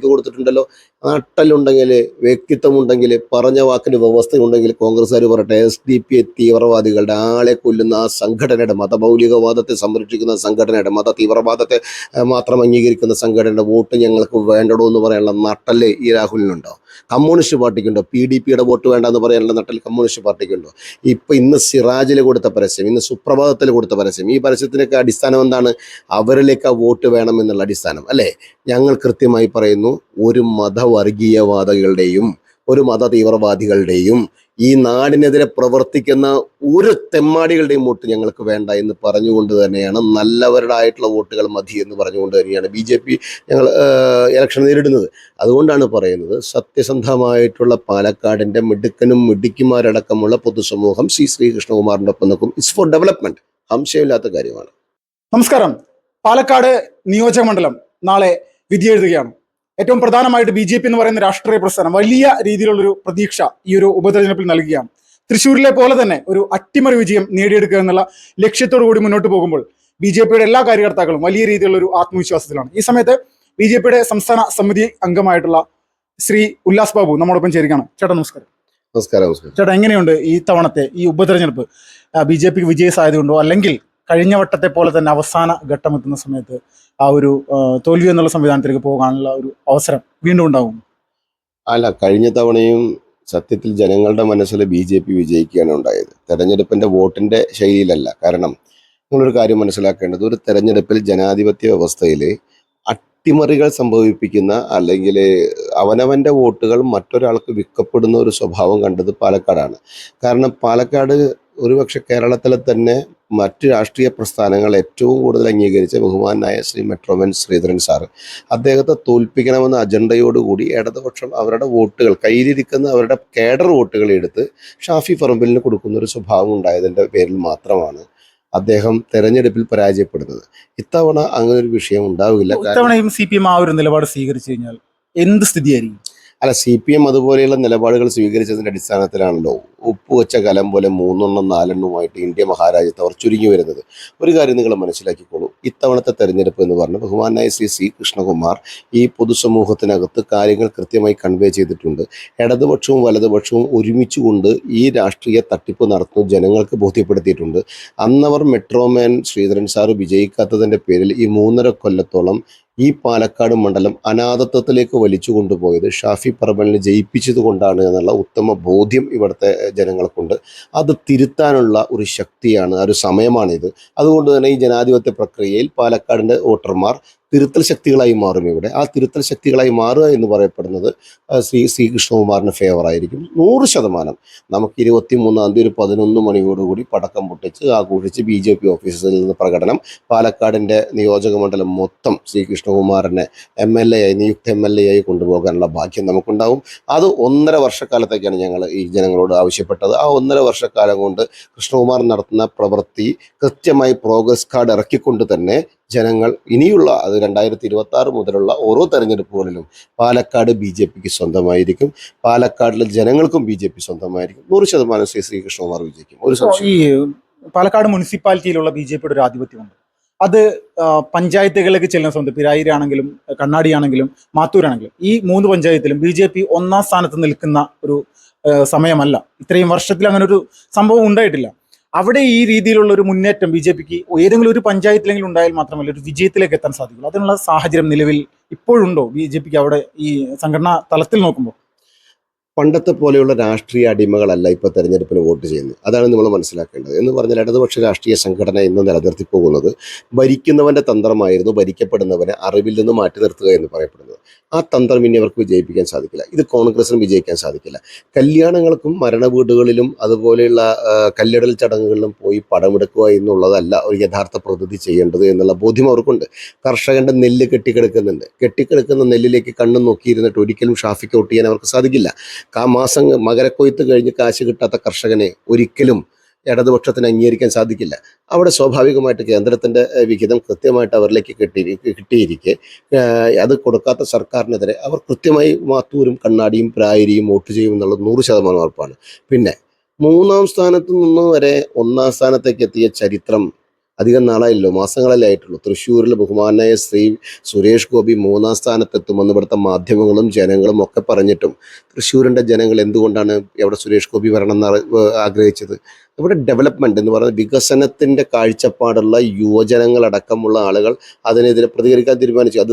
BJP കൊടുത്തിട്ടുണ്ടല്ലോ. നട്ടലുണ്ടെങ്കിൽ, വ്യക്തിത്വമുണ്ടെങ്കിൽ, പറഞ്ഞ വാക്കിന് വ്യവസ്ഥയുണ്ടെങ്കിൽ കോൺഗ്രസ്സുകാർ പറയട്ടെ, SDP തീവ്രവാദികളുടെ ആളെ കൊല്ലുന്ന ആ സംഘടനയുടെ, മതമൗലികവാദത്തെ സംരക്ഷിക്കുന്ന സംഘടനയുടെ, മത തീവ്രവാദത്തെ മാത്രം അംഗീകരിക്കുന്ന സംഘടനയുടെ വോട്ട് ഞങ്ങൾക്ക് വേണ്ടടോ എന്ന് പറയാനുള്ള നട്ടല് ഈ രാഹുലിനുണ്ടോ? കമ്മ്യൂണിസ്റ്റ് പാർട്ടിക്കുണ്ടോ? PDPയുടെ വോട്ട് വേണ്ടെന്ന് പറയാനുള്ള നട്ടൽ കമ്മ്യൂണിസ്റ്റ് പാർട്ടിക്കുണ്ടോ? ഇന്ന് സിറാജിൽ കൊടുത്ത പരസ്യം, ഇന്ന് സുപ്രഭാതത്തിൽ കൊടുത്ത പരസ്യം, ഈ പരസ്യത്തിനൊക്കെ അടിസ്ഥാനം എന്താണ്? അവരിലേക്ക് ആ വോട്ട് വേണമെന്നുള്ള അടിസ്ഥാനം അല്ലേ? ഞങ്ങൾ കൃത്യമായി പറയുന്നു, ഒരു മതവർഗീയവാദികളുടെയും ഒരു മത തീവ്രവാദികളുടെയും ഈ നാടിനെതിരെ പ്രവർത്തിക്കുന്ന ഒരു തെമ്മാടികളുടെയും വോട്ട് ഞങ്ങൾക്ക് വേണ്ട എന്ന് പറഞ്ഞുകൊണ്ട് തന്നെയാണ്, നല്ലവരുടെ ആയിട്ടുള്ള വോട്ടുകൾ മതി എന്ന് പറഞ്ഞുകൊണ്ട് തന്നെയാണ് BJP ഞങ്ങൾ ഇലക്ഷൻ നേരിടുന്നത്. അതുകൊണ്ടാണ് പറയുന്നത്, സത്യസന്ധമായിട്ടുള്ള പാലക്കാടിൻ്റെ മിടുക്കനും മിടുക്കിമാരടക്കമുള്ള പൊതുസമൂഹം ശ്രീകൃഷ്ണകുമാറിൻ്റെ ഒപ്പം നിൽക്കും. ഇറ്റ്സ് ഫോർ ഡെവലപ്മെന്റ്, സംശയമില്ലാത്ത കാര്യമാണ്. നമസ്കാരം. പാലക്കാട് നിയോജക മണ്ഡലം നാളെ വിധിയെഴുതുകയാണ്. ഏറ്റവും പ്രധാനമായിട്ട് BJP എന്ന് പറയുന്ന രാഷ്ട്രീയ പ്രസ്ഥാനം വലിയ രീതിയിലുള്ളൊരു പ്രതീക്ഷ ഈ ഒരു ഉപതെരഞ്ഞെടുപ്പിൽ നൽകുകയാണ്. തൃശ്ശൂരിലെ പോലെ തന്നെ ഒരു അട്ടിമറി വിജയം നേടിയെടുക്കുക എന്നുള്ള ലക്ഷ്യത്തോടു കൂടി മുന്നോട്ട് പോകുമ്പോൾ BJPയുടെ എല്ലാ കാര്യകർത്താക്കളും വലിയ രീതിയിലുള്ളൊരു ആത്മവിശ്വാസത്തിലാണ്. ഈ സമയത്ത് BJPയുടെ സംസ്ഥാന സമിതി അംഗമായിട്ടുള്ള ശ്രീ ഉല്ലാസ് ബാബു നമ്മോടൊപ്പം ചേരുകയാണ്. ചേട്ടാ നമസ്കാരം. നമസ്കാരം. ചേട്ടാ, എങ്ങനെയുണ്ട് ഈ തവണത്തെ ഈ ഉപതെരഞ്ഞെടുപ്പ്? BJPക്ക് വിജയ സാധ്യതയുണ്ടോ, അല്ലെങ്കിൽ കഴിഞ്ഞ വട്ടത്തെ പോലെ തന്നെ അവസാന ഘട്ടം എത്തുന്ന സമയത്ത് ആ ഒരു തോൽവി എന്നുള്ള സംവിധാനത്തിലേക്ക് പോകാനുള്ള ഒരു അവസരം വീണ്ടും ഉണ്ടാകും? അല്ല, കഴിഞ്ഞ തവണയും സത്യത്തിൽ ജനങ്ങളുടെ മനസ്സിൽ BJP വിജയിക്കുകയാണ് ഉണ്ടായത്. തെരഞ്ഞെടുപ്പിൻ്റെ വോട്ടിൻ്റെ ശൈലിയിലല്ല. കാരണം നിങ്ങളൊരു കാര്യം മനസ്സിലാക്കേണ്ടത്, ഒരു തെരഞ്ഞെടുപ്പിൽ ജനാധിപത്യ വ്യവസ്ഥയിൽ അട്ടിമറികൾ സംഭവിപ്പിക്കുന്ന, അല്ലെങ്കിൽ അവനവൻ്റെ വോട്ടുകൾ മറ്റൊരാൾക്ക് വിൽക്കപ്പെടുന്ന ഒരു സ്വഭാവം കണ്ടത് പാലക്കാടാണ്. കാരണം പാലക്കാട് ഒരുപക്ഷെ കേരളത്തിലെ തന്നെ മറ്റ് രാഷ്ട്രീയ പ്രസ്ഥാനങ്ങൾ ഏറ്റവും കൂടുതൽ അംഗീകരിച്ച ബഹുമാനായ ശ്രീ മെട്രോമാൻ ശ്രീധരൻ സാറ്, അദ്ദേഹത്തെ തോൽപ്പിക്കണമെന്ന അജണ്ടയോടുകൂടി ഇടതുപക്ഷം അവരുടെ വോട്ടുകൾ, കയ്യിലിരിക്കുന്ന അവരുടെ കേഡർ വോട്ടുകൾ എടുത്ത് ഷാഫി പറമ്പിലിന് കൊടുക്കുന്ന ഒരു സ്വഭാവം ഉണ്ടായതിൻ്റെ പേരിൽ മാത്രമാണ് അദ്ദേഹം തെരഞ്ഞെടുപ്പിൽ പരാജയപ്പെടുന്നത്. ഇത്തവണ അങ്ങനെ ഒരു വിഷയം ഉണ്ടാവില്ല. ഇത്തവണയും CPM ആ ഒരു നിലപാട് സ്വീകരിച്ചു കഴിഞ്ഞാൽ എന്ത് സ്ഥിതിയായിരിക്കും? അല്ല, CPM അതുപോലെയുള്ള നിലപാടുകൾ സ്വീകരിച്ചതിൻ്റെ അടിസ്ഥാനത്തിലാണല്ലോ ഉപ്പുവെച്ച കലം പോലെ 3 4 ഇന്ത്യ മഹാരാജ്യത്ത് അവർ ചുരുങ്ങി വരുന്നത്. ഒരു കാര്യം നിങ്ങൾ മനസ്സിലാക്കിക്കോളൂ, ഇത്തവണത്തെ തെരഞ്ഞെടുപ്പ് എന്ന് പറഞ്ഞാൽ ബഹുമാനായ ശ്രീ കൃഷ്ണകുമാർ ഈ പൊതുസമൂഹത്തിനകത്ത് കാര്യങ്ങൾ കൃത്യമായി കൺവേ ചെയ്തിട്ടുണ്ട്. ഇടതുപക്ഷവും വലതുപക്ഷവും ഒരുമിച്ചുകൊണ്ട് ഈ രാഷ്ട്രീയ തട്ടിപ്പ് നടത്തുന്നു ജനങ്ങൾക്ക് ബോധ്യപ്പെടുത്തിയിട്ടുണ്ട്. അന്നവർ മെട്രോമാൻ ശ്രീധരൻ സാറ് വിജയിക്കാത്തതിൻ്റെ പേരിൽ ഈ 3.5 കൊല്ലത്തോളം ഈ പാലക്കാട് മണ്ഡലം അനാഥത്വത്തിലേക്ക് വലിച്ചു കൊണ്ടുപോയത് ഷാഫി പറമ്പലിനെ ജയിപ്പിച്ചത് കൊണ്ടാണ് എന്നുള്ള ഉത്തമ ബോധ്യം ഇവിടുത്തെ ജനങ്ങൾക്കുണ്ട്. അത് തിരുത്താനുള്ള ഒരു ശക്തിയാണ്, ഒരു സമയമാണിത്. അതുകൊണ്ട് തന്നെ ഈ ജനാധിപത്യ പ്രക്രിയയിൽ പാലക്കാടിൻ്റെ വോട്ടർമാർ തിരുത്തൽ ശക്തികളായി മാറും. ഇവിടെ ആ തിരുത്തൽ ശക്തികളായി മാറുക എന്ന് പറയപ്പെടുന്നത് ശ്രീകൃഷ്ണകുമാറിന് ഫേവറായിരിക്കും 100%. നമുക്ക് 23-ാം തീയതി ഒരു 11 മണിയോടുകൂടി പടക്കം പൊട്ടിച്ച് ആഘോഷിച്ച് BJP ഓഫീസിൽ നിന്ന് പ്രകടനം, പാലക്കാടിൻ്റെ നിയോജക മണ്ഡലം മൊത്തം ശ്രീകൃഷ്ണകുമാറിനെ MLA ആയി, നിയുക്ത MLA ആയി കൊണ്ടുപോകാനുള്ള ഭാഗ്യം നമുക്കുണ്ടാവും. അത് 1.5 വർഷക്കാലത്തേക്കാണ് ഞങ്ങൾ ഈ ജനങ്ങളോട് ആവശ്യപ്പെട്ടത്. ആ 1.5 വർഷക്കാലം കൊണ്ട് കൃഷ്ണകുമാർ നടത്തുന്ന പ്രവൃത്തി കൃത്യമായി പ്രോഗ്രസ് കാർഡ് ഇറക്കിക്കൊണ്ട് തന്നെ ജനങ്ങൾ ഇനിയുള്ള, അത് 2026 മുതലുള്ള ഓരോ തെരഞ്ഞെടുപ്പുകളിലും പാലക്കാട് BJPക്ക് സ്വന്തമായിരിക്കും. പാലക്കാടിലെ ജനങ്ങൾക്കും BJP സ്വന്തമായിരിക്കും. 100% ശ്രീകൃഷ്ണകുമാർ വിജയിക്കും. ഒരു സംശയം. ഈ പാലക്കാട് മുനിസിപ്പാലിറ്റിയിലുള്ള BJPയുടെ ഒരു ആധിപത്യമുണ്ട്. അത് പഞ്ചായത്തുകളിലേക്ക് ചെല്ലുന്ന സമയത്ത് പിരായിരി ആണെങ്കിലും കണ്ണാടി ആണെങ്കിലും മാത്തൂരാണെങ്കിലും ഈ 3 പഞ്ചായത്തിലും BJP 1ാം സ്ഥാനത്ത് നിൽക്കുന്ന ഒരു സമയമല്ല. ഇത്രയും വർഷത്തിൽ അങ്ങനെ ഒരു സംഭവം ഉണ്ടായിട്ടില്ല. അവിടെ ഈ രീതിയിലുള്ള ഒരു മുന്നേറ്റം BJPക്ക് ഏതെങ്കിലും ഒരു പഞ്ചായത്തിലെങ്കിലും ഉണ്ടായാൽ മാത്രമല്ല ഒരു വിജയത്തിലേക്ക് എത്താൻ സാധിക്കുള്ളൂ. അതിനുള്ള സാഹചര്യം നിലവിൽ ഇപ്പോഴുണ്ടോ BJPക്ക് അവിടെ ഈ സംഘടനാ തലത്തിൽ നോക്കുമ്പോൾ? പണ്ടത്തെ പോലെയുള്ള രാഷ്ട്രീയ അടിമകളല്ല ഇപ്പോൾ തെരഞ്ഞെടുപ്പിന് വോട്ട് ചെയ്യുന്നത്. അതാണ് നമ്മൾ മനസ്സിലാക്കേണ്ടത്. എന്ന് പറഞ്ഞാൽ ഇടതുപക്ഷ രാഷ്ട്രീയ സംഘടന ഇന്ന് നിലനിർത്തി പോകുന്നത് ഭരിക്കുന്നവൻ്റെ തന്ത്രമായിരുന്നു ഭരിക്കപ്പെടുന്നവനെ അറിവിൽ നിന്ന് മാറ്റി നിർത്തുക എന്ന് പറയപ്പെടുന്നത്. ആ തന്ത്രം ഇനി അവർക്ക് വിജയിപ്പിക്കാൻ സാധിക്കില്ല. ഇത് കോൺഗ്രസിനും വിജയിക്കാൻ സാധിക്കില്ല. കല്യാണങ്ങൾക്കും മരണവീടുകളിലും അതുപോലെയുള്ള കല്ലിടൽ ചടങ്ങുകളിലും പോയി പടമെടുക്കുക എന്നുള്ളതല്ല ഒരു യഥാർത്ഥ പ്രതിനിധി ചെയ്യേണ്ടത് എന്നുള്ള ബോധ്യം അവർക്കുണ്ട്. കർഷകൻ്റെ നെല്ല് കെട്ടിക്കിടക്കുന്ന നെല്ലിലേക്ക് കണ്ണും നോക്കിയിരുന്നിട്ട് ഒരിക്കലും ഷാഫിക്ക് വോട്ട് ചെയ്യാൻ അവർക്ക് സാധിക്കില്ല. മകരക്കൊയ്ത്ത് കഴിഞ്ഞ് കാശ് കിട്ടാത്ത കർഷകനെ ഒരിക്കലും ഇടതുപക്ഷത്തിന് അംഗീകരിക്കാൻ സാധിക്കില്ല. അവിടെ സ്വാഭാവികമായിട്ട് കേന്ദ്രത്തിൻ്റെ വിഹിതം കൃത്യമായിട്ട് അവരിലേക്ക് കിട്ടിയിരിക്കെ അത് കൊടുക്കാത്ത സർക്കാരിനെതിരെ അവർ കൃത്യമായി മാത്തൂരും കണ്ണാടിയും പിരായിരിയും വോട്ട് ചെയ്യുമെന്നുള്ളത് 100% ഉറപ്പാണ്. പിന്നെ 3ാം സ്ഥാനത്ത് നിന്ന് വരെ 1ാം സ്ഥാനത്തേക്ക് എത്തിയ ചരിത്രം അധികം നാളായില്ലോ, മാസങ്ങളല്ലേ ആയിട്ടുള്ളൂ. തൃശ്ശൂരിൽ ബഹുമാനായ ശ്രീ സുരേഷ് ഗോപി 3-ാം സ്ഥാനത്തെത്തുമെന്ന് ഇവിടുത്തെ മാധ്യമങ്ങളും ജനങ്ങളും ഒക്കെ പറഞ്ഞിട്ടും തൃശ്ശൂരിൻ്റെ ജനങ്ങൾ എന്തുകൊണ്ടാണ് അവിടെ സുരേഷ് ഗോപി വരണം എന്ന് ആഗ്രഹിച്ചത്? ഇവിടെ ഡെവലപ്മെൻറ്റ് എന്ന് പറയുന്നത് വികസനത്തിൻ്റെ കാഴ്ചപ്പാടുള്ള യുവജനങ്ങളടക്കമുള്ള ആളുകൾ അതിനെതിരെ പ്രതികരിക്കാൻ തീരുമാനിച്ചു. അത്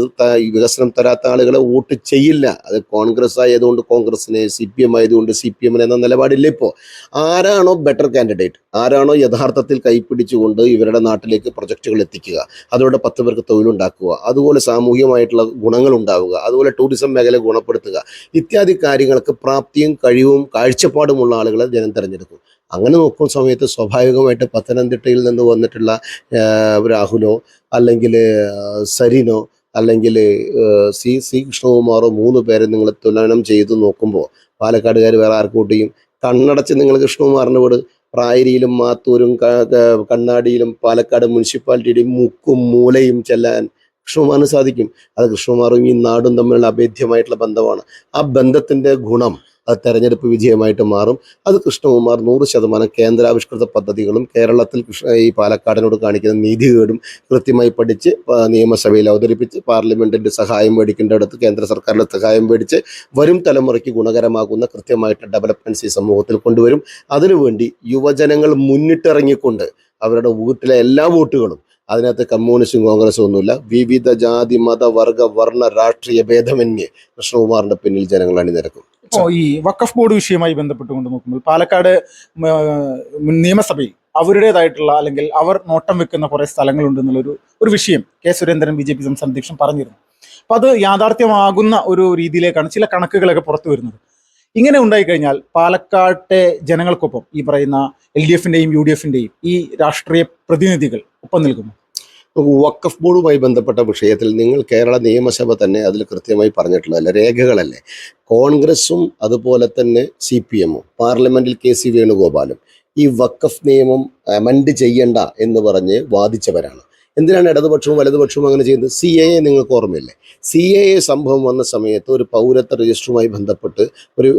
വികസനം തരാത്ത ആളുകളെ വോട്ട് ചെയ്യില്ല. അത് കോൺഗ്രസ് ആയതുകൊണ്ട് കോൺഗ്രസിനെ, CPM ആയതുകൊണ്ട് CPM എന്ന നിലപാടില്ല. ഇപ്പോൾ ആരാണോ ബെറ്റർ കാൻഡിഡേറ്റ്, ആരാണോ യഥാർത്ഥത്തിൽ കൈപ്പിടിച്ചുകൊണ്ട് ഇവരുടെ നാട്ടിലേക്ക് പ്രൊജക്റ്റുകൾ എത്തിക്കുക, അതോടെ 10 പേർക്ക് തൊഴിലുണ്ടാക്കുക, അതുപോലെ സാമൂഹികമായിട്ടുള്ള ഗുണങ്ങൾ ഉണ്ടാവുക, അതുപോലെ ടൂറിസം മേഖല ഗുണപ്പെടുത്തുക, ഇത്യാദി കാര്യങ്ങൾക്ക് പ്രാപ്തിയും കഴിവും കാഴ്ചപ്പാടുമുള്ള ആളുകളെ ജനം തിരഞ്ഞെടുക്കും. അങ്ങനെ നോക്കുന്ന സമയത്ത് സ്വാഭാവികമായിട്ട് പത്തനംതിട്ടയിൽ നിന്ന് വന്നിട്ടുള്ള രാഹുലോ അല്ലെങ്കിൽ സരിനോ അല്ലെങ്കിൽ സി കൃഷ്ണകുമാറോ 3 പേരെ നിങ്ങൾ തുലനം ചെയ്ത് നോക്കുമ്പോൾ പാലക്കാടുകാർ വേറെ ആർക്ക് വോട്ട് ചെയ്യും? കണ്ണടച്ച് നിങ്ങൾ കൃഷ്ണകുമാറിന് വിട്. പ്രായരിയിലും മാത്തൂരും കണ്ണാടിയിലും പാലക്കാട് മുനിസിപ്പാലിറ്റിയുടെയും മുക്കും മൂലയും ചെല്ലാൻ കൃഷ്ണകുമാറിന് സാധിക്കും. അത് കൃഷ്ണകുമാറും ഈ നാടും തമ്മിലുള്ള അഭേദ്യമായിട്ടുള്ള ബന്ധമാണ്. ആ ബന്ധത്തിൻ്റെ ഗുണം അത് തെരഞ്ഞെടുപ്പ് വിജയമായിട്ട് മാറും. അത് കൃഷ്ണകുമാർ 100% കേന്ദ്രാവിഷ്കൃത പദ്ധതികളും കേരളത്തിൽ ഈ പാലക്കാടിനോട് കാണിക്കുന്ന നീതികേടും കൃത്യമായി പഠിച്ച് നിയമസഭയിൽ അവതരിപ്പിച്ച് പാർലമെൻറ്റിൻ്റെ സഹായം മേടിക്കേണ്ടടുത്ത് കേന്ദ്ര സർക്കാരിൻ്റെ സഹായം മേടിച്ച് വരും തലമുറയ്ക്ക് ഗുണകരമാകുന്ന കൃത്യമായിട്ട് ഡെവലപ്മെൻറ്റ്സ് ഈ സമൂഹത്തിൽ കൊണ്ടുവരും. അതിനുവേണ്ടി യുവജനങ്ങൾ മുന്നിട്ടിറങ്ങിക്കൊണ്ട് അവരുടെ വീട്ടിലെ എല്ലാ വോട്ടുകളും, അതിനകത്ത് കമ്മ്യൂണിസ്റ്റും കോൺഗ്രസും ഒന്നുമില്ല, വിവിധ ജാതി മത വർഗ വർണ്ണ രാഷ്ട്രീയ ഭേദമന്യേ കൃഷ്ണകുമാറിൻ്റെ പിന്നിൽ ജനങ്ങൾ അണിനിരക്കും. ഇപ്പോൾ ഈ വഖഫ് ബോർഡ് വിഷയവുമായി ബന്ധപ്പെട്ടുകൊണ്ട് നോക്കുമ്പോൾ പാലക്കാട് നിയമസഭയിൽ അവരുടേതായിട്ടുള്ള അല്ലെങ്കിൽ അവർ നോട്ടം വെക്കുന്ന കുറേ സ്ഥലങ്ങളുണ്ടെന്നുള്ളൊരു വിഷയം സുരേന്ദ്രൻ BJP സംസ്ഥാന അധ്യക്ഷൻ പറഞ്ഞിരുന്നു. അപ്പോൾ അത് യാഥാർത്ഥ്യമാകുന്ന ഒരു രീതിയിലേക്കാണ് ചില കണക്കുകളൊക്കെ പുറത്തു വരുന്നത്. ഇങ്ങനെ ഉണ്ടായിക്കഴിഞ്ഞാൽ പാലക്കാട്ടെ ജനങ്ങൾക്കൊപ്പം ഈ പറയുന്ന LDFൻ്റെയും UDFൻ്റെയും ഈ രാഷ്ട്രീയ പ്രതിനിധികൾ ഒപ്പം നിൽക്കുന്നു. വഖഫ് ബോർഡുമായി ബന്ധപ്പെട്ട വിഷയത്തിൽ നിങ്ങൾ കേരള നിയമസഭ തന്നെ അതിൽ കൃത്യമായി പറഞ്ഞിട്ടുള്ളതല്ല, രേഖകളല്ലേ. കോൺഗ്രസും അതുപോലെ തന്നെ CPM പാർലമെൻറ്റിൽ KC വേണുഗോപാലും ഈ വഖഫ് നിയമം അമെൻഡ് ചെയ്യണ്ട എന്ന് പറഞ്ഞ് വാദിച്ചവരാണ്. എന്തിനാണ് ഇടതുപക്ഷവും വലതുപക്ഷവും അങ്ങനെ ചെയ്യുന്നത്? CAA നിങ്ങൾക്ക് ഓർമ്മയില്ലേ? CAA സംഭവം വന്ന സമയത്ത് ഒരു പൗരത്വ രജിസ്റ്ററുമായി ബന്ധപ്പെട്ട് ഒരു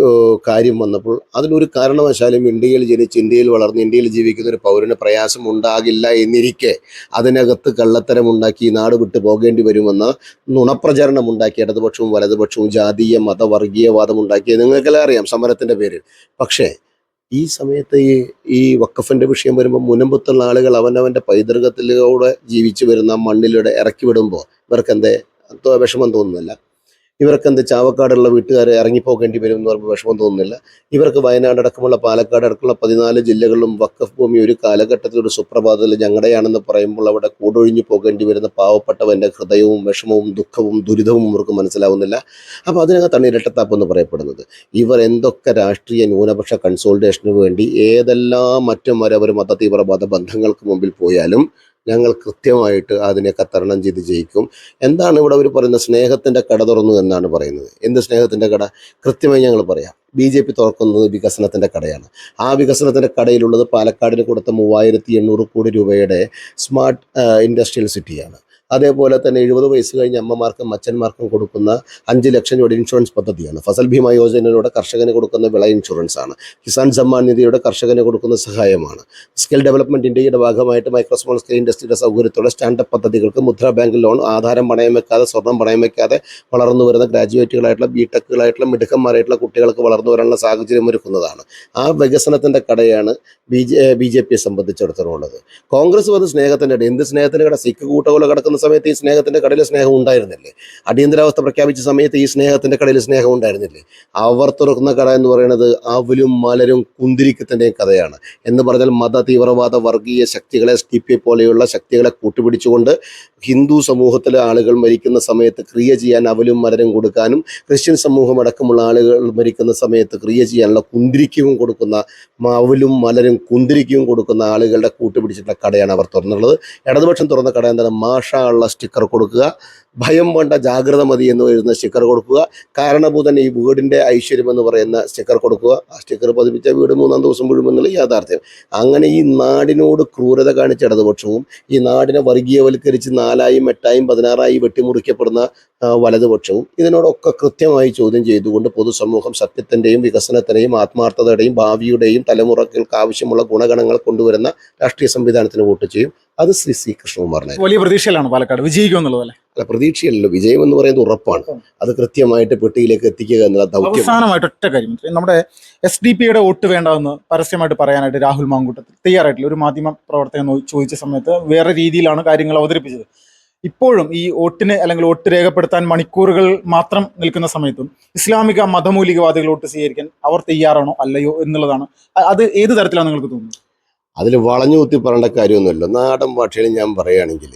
കാര്യം വന്നപ്പോൾ അതിലൊരു കാരണവശാലും ഇന്ത്യയിൽ ജനിച്ച് ഇന്ത്യയിൽ വളർന്ന് ഇന്ത്യയിൽ ജീവിക്കുന്ന ഒരു പൗരന് പ്രയാസം ഉണ്ടാകില്ല എന്നിരിക്കെ അതിനകത്ത് കള്ളത്തരമുണ്ടാക്കി നാട് വിട്ടു പോകേണ്ടി വരുമെന്ന നുണപ്രചരണം ഉണ്ടാക്കി ഇടതുപക്ഷവും വലതുപക്ഷവും ജാതീയ മതവർഗീയവാദം ഉണ്ടാക്കിയത് നിങ്ങൾക്കെല്ലാം അറിയാം, സമരത്തിൻ്റെ പേരിൽ. പക്ഷേ ഈ സമയത്ത് ഈ വഖഫിൻ്റെ വിഷയം വരുമ്പോൾ മുനമ്പത്തുള്ള ആളുകൾ അവനവൻ്റെ പൈതൃകത്തിലൂടെ ജീവിച്ചു വരുന്ന മണ്ണിലൂടെ ഇറക്കി വിടുമ്പോൾ ഇവർക്ക് എന്തേ വിഷമം തോന്നുന്നില്ല? ഇവർക്കെന്ത് ചാവക്കാടുള്ള വീട്ടുകാരെ ഇറങ്ങിപ്പോകേണ്ടി വരും എന്ന് പറയുമ്പോൾ വിഷമം തോന്നുന്നില്ല? ഇവർക്ക് വയനാട് അടക്കമുള്ള പാലക്കാട് അടക്കമുള്ള 14 ജില്ലകളിലും വഖഫ് ഭൂമി ഒരു കാലഘട്ടത്തിൽ ഒരു സുപ്രഭാതത്തിൽ ഞങ്ങളുടെയാണെന്ന് പറയുമ്പോൾ അവിടെ കൂടൊഴിഞ്ഞു പോകേണ്ടി വരുന്ന പാവപ്പെട്ടവൻ്റെ ഹൃദയവും വിഷമവും ദുഃഖവും ദുരിതവും അവർക്ക് മനസ്സിലാവുന്നില്ല. അപ്പോൾ അതിനകത്താണ് ഇരട്ടത്താപ്പ് എന്ന് പറയപ്പെടുന്നത്. ഇവർ എന്തൊക്കെ രാഷ്ട്രീയ ന്യൂനപക്ഷ കൺസോൾട്ടേഷന് വേണ്ടി ഏതെല്ലാം മറ്റും വരെ അവർ മത തീവ്രവാദ ബന്ധങ്ങൾക്ക് മുമ്പിൽ പോയാലും ഞങ്ങൾ കൃത്യമായിട്ട് അതിനെയൊക്കെ തരണം ചെയ്ത് ജയിക്കും. എന്താണ് ഇവിടെ അവർ പറയുന്നത്? സ്നേഹത്തിൻ്റെ കട തുറന്നു എന്നാണ് പറയുന്നത്. എന്ത് സ്നേഹത്തിൻ്റെ കട? കൃത്യമായി ഞങ്ങൾ പറയാം. BJP തുറക്കുന്നത് വികസനത്തിൻ്റെ കടയാണ്. ആ വികസനത്തിൻ്റെ കടയിലുള്ളത് പാലക്കാടിന് കൊടുത്ത 3800 കോടി രൂപയുടെ സ്മാർട്ട് ഇൻഡസ്ട്രിയൽ സിറ്റിയാണ്. അതേപോലെ തന്നെ 70 വയസ്സ് കഴിഞ്ഞ അമ്മമാർക്കും അച്ഛന്മാർക്കും കൊടുക്കുന്ന 5 ലക്ഷം രൂപയുടെ ഇൻഷുറൻസ് പദ്ധതിയാണ്. ഫസൽ ഭീമ യോജനയിലൂടെ കർഷകന് കൊടുക്കുന്ന വിള ഇൻഷുറൻസ് ആണ്. കിസാൻ സമ്മാൻ നിധിയുടെ കർഷകന് കൊടുക്കുന്ന സഹായമാണ്. സ്കിൽ ഡെവലപ്മെൻറ്റ് ഇന്ത്യയുടെ ഭാഗമായിട്ട് മൈക്രോ സ്മോൾ സ്കെയിൽ ഇൻഡസ്ട്രിയുടെ സൗകര്യത്തോടെ സ്റ്റാൻഡപ്പ് പദ്ധതികൾക്ക് മുദ്ര ബാങ്ക് ലോൺ, ആധാരം പണയം വെക്കാതെ സ്വർണം പണയം വെക്കാതെ വളർന്നു വരുന്ന ഗ്രാജുവേറ്റുകളായിട്ടുള്ള BTechകളായിട്ടുള്ള മിടുക്കന്മാരായിട്ടുള്ള കുട്ടികൾക്ക് വളർന്നു വരാനുള്ള സാഹചര്യം ഒരുക്കുന്നതാണ്. ആ വികസനത്തിൻ്റെ കടയാണ് BJPയെ സംബന്ധിച്ചിടത്തോളം ഉള്ളത്. കോൺഗ്രസ് വന്ന് സ്നേഹത്തിൻ്റെ കട. എന്ത് സ്നേഹത്തിൻ്റെ കട? സിഖ് കൂട്ടകൊല കിടക്കുന്ന സമയത്ത് ഈ സ്നേഹത്തിൻ്റെ കടയിൽ സ്നേഹം ഉണ്ടായിരുന്നില്ലേ? അടിയന്തരാവസ്ഥ പ്രഖ്യാപിച്ച സമയത്ത് ഈ സ്നേഹത്തിൻ്റെ കടയിൽ സ്നേഹം ഉണ്ടായിരുന്നില്ലേ? അവർ തുറക്കുന്ന കട എന്ന് പറയുന്നത് അവലും മലരും കുന്തിരിക്കത്തിൻ്റെയും കഥയാണ്. എന്ന് പറഞ്ഞാൽ മത തീവ്രവാദ വർഗീയ ശക്തികളെ, SDPI പോലെയുള്ള ശക്തികളെ കൂട്ടുപിടിച്ചുകൊണ്ട് ഹിന്ദു സമൂഹത്തിലെ ആളുകൾ മരിക്കുന്ന സമയത്ത് ക്രിയ ചെയ്യാൻ അവലും മലരും കൊടുക്കാനും, ക്രിസ്ത്യൻ സമൂഹം അടക്കമുള്ള ആളുകൾ മരിക്കുന്ന സമയത്ത് ക്രിയ ചെയ്യാനുള്ള കുന്തിരിക്കവും കൊടുക്കുന്ന, അവലും മലരും കുന്തിരിക്കവും കൊടുക്കുന്ന ആളുകളുടെ കൂട്ടുപിടിച്ചിട്ടുള്ള കടയാണ് അവർ തുറന്നുള്ളത്. ഇടതുപക്ഷം തുറന്ന കട എന്താണ്? മാഷ ഉള്ള സ്റ്റിക്കർ കൊടുക്കുക, ഭയം വേണ്ട ജാഗ്രത മതി എന്ന് വരുന്ന സ്റ്റിക്കർ കൊടുക്കുക, കാരണഭൂതൻ ഈ വീടിൻ്റെ ഐശ്വര്യം എന്ന് പറയുന്ന സ്റ്റിക്കർ കൊടുക്കുക. ആ സ്റ്റിക്കർ പതിപ്പിച്ച വീട് 3-ാം ദിവസം വീഴുമെന്നുള്ള യാഥാർത്ഥ്യം. അങ്ങനെ ഈ നാടിനോട് ക്രൂരത കാണിച്ച ഇടതുപക്ഷവും ഈ നാടിനെ വർഗീയവൽക്കരിച്ച് 4ആയും 8ആയും 16ആയി വെട്ടിമുറിക്കപ്പെടുന്ന വലതുപക്ഷവും ഇതിനോടൊക്കെ കൃത്യമായി ചോദ്യം ചെയ്തുകൊണ്ട് പൊതുസമൂഹം സത്യത്തിൻ്റെയും വികസനത്തിൻ്റെയും ആത്മാർത്ഥതയുടെയും ഭാവിയുടെയും തലമുറകൾക്ക് ആവശ്യമുള്ള ഗുണഗണങ്ങൾ കൊണ്ടുവരുന്ന രാഷ്ട്രീയ സംവിധാനത്തിന് വോട്ട് ചെയ്യും. അത് ശ്രീ കൃഷ്ണകുമാറിനെ വലിയ പ്രതീക്ഷയിലാണ് പാലക്കാട് വിജയിക്കും എന്നുള്ളതല്ലേ? അല്ല, പ്രതീക്ഷയല്ലല്ലോ, വിജയം എന്ന് പറയുന്നത് ഉറപ്പാണ്. അത് കൃത്യമായിട്ട് പെട്ടിയിലേക്ക് എത്തിക്കുക എന്നുള്ള ദൗത്യം. അവസാനമായിട്ട് ഒറ്റ കാര്യം, നമ്മുടെ SDP-യുടെ വോട്ട് വേണ്ടെന്ന് പരസ്യമായിട്ട് പറയാനായിട്ട് രാഹുൽ മാങ്കൂട്ടത്തിൽ തയ്യാറായിട്ടില്ല. ഒരു മാധ്യമ പ്രവർത്തകൻ ചോദിച്ച സമയത്ത് വേറെ രീതിയിലാണ് കാര്യങ്ങൾ അവതരിപ്പിച്ചത്. ഇപ്പോഴും ഈ വോട്ടിന് അല്ലെങ്കിൽ വോട്ട് രേഖപ്പെടുത്താൻ മണിക്കൂറുകൾ മാത്രം നിൽക്കുന്ന സമയത്തും ഇസ്ലാമിക മതമൂലികവാദികൾ വോട്ട് സ്വീകരിക്കാൻ അവർ തയ്യാറാണോ അല്ലയോ എന്നുള്ളതാണ്. അത് ഏത് തരത്തിലാണ് നിങ്ങൾക്ക് തോന്നുന്നത്? അതിൽ വളഞ്ഞു കുത്തി പറയേണ്ട കാര്യമൊന്നുമില്ല. നാടൻ ഭാഷയിൽ ഞാൻ പറയുകയാണെങ്കിൽ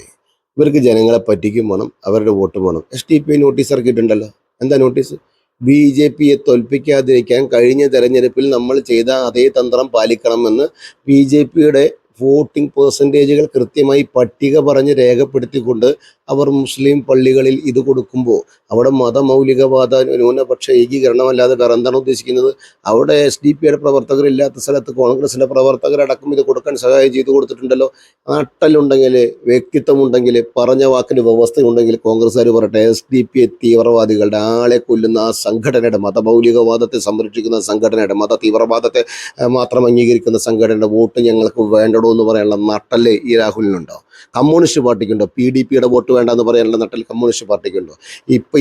ഇവർക്ക് ജനങ്ങളെ പറ്റിക്കും വേണം, അവരുടെ വോട്ട് വേണം. SDP നോട്ടീസ് ഇറക്കിയിട്ടുണ്ടല്ലോ. എന്താ നോട്ടീസ്? BJPയെ തോൽപ്പിക്കാതിരിക്കാൻ കഴിഞ്ഞ തെരഞ്ഞെടുപ്പിൽ നമ്മൾ ചെയ്ത അതേ തന്ത്രം പാലിക്കണമെന്ന് BJPയുടെ വോട്ടിംഗ് പെർസെൻറ്റേജുകൾ കൃത്യമായി പട്ടിക പറഞ്ഞ് രേഖപ്പെടുത്തിക്കൊണ്ട് അവർ മുസ്ലിം പള്ളികളിൽ ഇത് കൊടുക്കുമ്പോൾ അവിടെ മതമൗലികവാദ ന്യൂനപക്ഷ ഏകീകരണമല്ലാതെ വേറെ എന്താണ് ഉദ്ദേശിക്കുന്നത്? അവിടെ SDP-യുടെ പ്രവർത്തകരില്ലാത്ത സ്ഥലത്ത് കോൺഗ്രസിൻ്റെ പ്രവർത്തകരടക്കം ഇത് കൊടുക്കാൻ സഹായം ചെയ്തു കൊടുത്തിട്ടുണ്ടല്ലോ. നട്ടലുണ്ടെങ്കിൽ, വ്യക്തിത്വമുണ്ടെങ്കിൽ, പറഞ്ഞ വാക്കിന് വ്യവസ്ഥയുണ്ടെങ്കിൽ കോൺഗ്രസ്സുകാർ പറയട്ടെ, SDP തീവ്രവാദികളുടെ ആളെ കൊല്ലുന്ന ആ സംഘടനയുടെ, മതമൗലികവാദത്തെ സംരക്ഷിക്കുന്ന സംഘടനയുടെ, മത തീവ്രവാദത്തെ മാത്രം അംഗീകരിക്കുന്ന സംഘടനയുടെ വോട്ട് ഞങ്ങൾക്ക് വേണ്ടടോ എന്ന് പറയാനുള്ള നട്ടല് ഈ രാഹുലിനുണ്ടോ? കമ്മ്യൂണിസ്റ്റ് പാർട്ടിക്കുണ്ടോ? PDPയുടെ വോട്ട് വേണ്ടെന്ന് പറയാനുള്ള നട്ടൽ കമ്മ്യൂണിസ്റ്റ് പാർട്ടിക്കുണ്ടോ?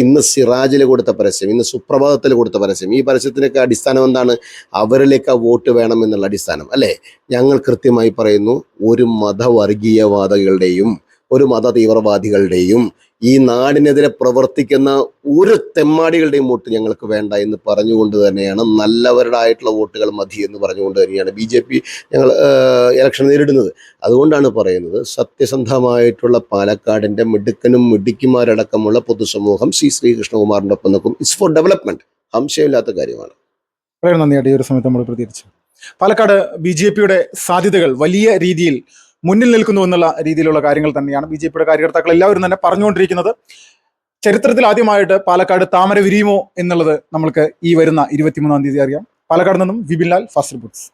ഇന്ന് സിറാജിൽ കൊടുത്ത പരസ്യം, ഇന്ന് സുപ്രഭാതത്തിൽ കൊടുത്ത പരസ്യം, ഈ പരസ്യത്തിനൊക്കെ അടിസ്ഥാനം എന്താണ്? അവരിലേക്ക് ആ വോട്ട് വേണം എന്നുള്ള അടിസ്ഥാനം അല്ലേ? ഞങ്ങൾ കൃത്യമായി പറയുന്നു, ഒരു മതവർഗീയവാദികളുടെയും ഒരു മത തീവ്രവാദികളുടെയും ഈ നാടിനെതിരെ പ്രവർത്തിക്കുന്ന ഒരു തെമ്മാടികളുടെയും വോട്ട് ഞങ്ങൾക്ക് വേണ്ട എന്ന് പറഞ്ഞുകൊണ്ട് തന്നെയാണ്, നല്ലവരുടെ ആയിട്ടുള്ള വോട്ടുകൾ മതി എന്ന് പറഞ്ഞുകൊണ്ട് തന്നെയാണ് BJP ഞങ്ങൾ ഇലക്ഷൻ നേരിടുന്നത്. അതുകൊണ്ടാണ് പറയുന്നത്, സത്യസന്ധമായിട്ടുള്ള പാലക്കാടിൻ്റെ മിടുക്കനും മിടുക്കിമാരടക്കമുള്ള പൊതുസമൂഹം ശ്രീ കൃഷ്ണകുമാറിൻ്റെ ഒപ്പം നിൽക്കും. ഇറ്റ്സ് ഫോർ ഡെവലപ്മെന്റ്, സംശയമില്ലാത്ത കാര്യമാണ്. വളരെ നന്ദിയായിട്ട് ഈ ഒരു സമയത്ത് നമ്മൾ പ്രതികരിച്ചു. പാലക്കാട് BJPയുടെ സാധ്യതകൾ വലിയ രീതിയിൽ മുന്നിൽ നിൽക്കുന്നു എന്നുള്ള രീതിയിലുള്ള കാര്യങ്ങൾ തന്നെയാണ് BJPയുടെ കാര്യകർത്താക്കൾ എല്ലാവരും തന്നെ പറഞ്ഞുകൊണ്ടിരിക്കുന്നത്. ചരിത്രത്തിൽ ആദ്യമായിട്ട് പാലക്കാട് താമര വിരിയുമോ എന്നുള്ളത് നമ്മൾക്ക് ഈ വരുന്ന 23-ാം തീയതി അറിയാം. പാലക്കാട് നിന്നും വിപിൻ ലാൽ, ഫാസ്റ്റ് റിപ്പോർട്ട്സ്.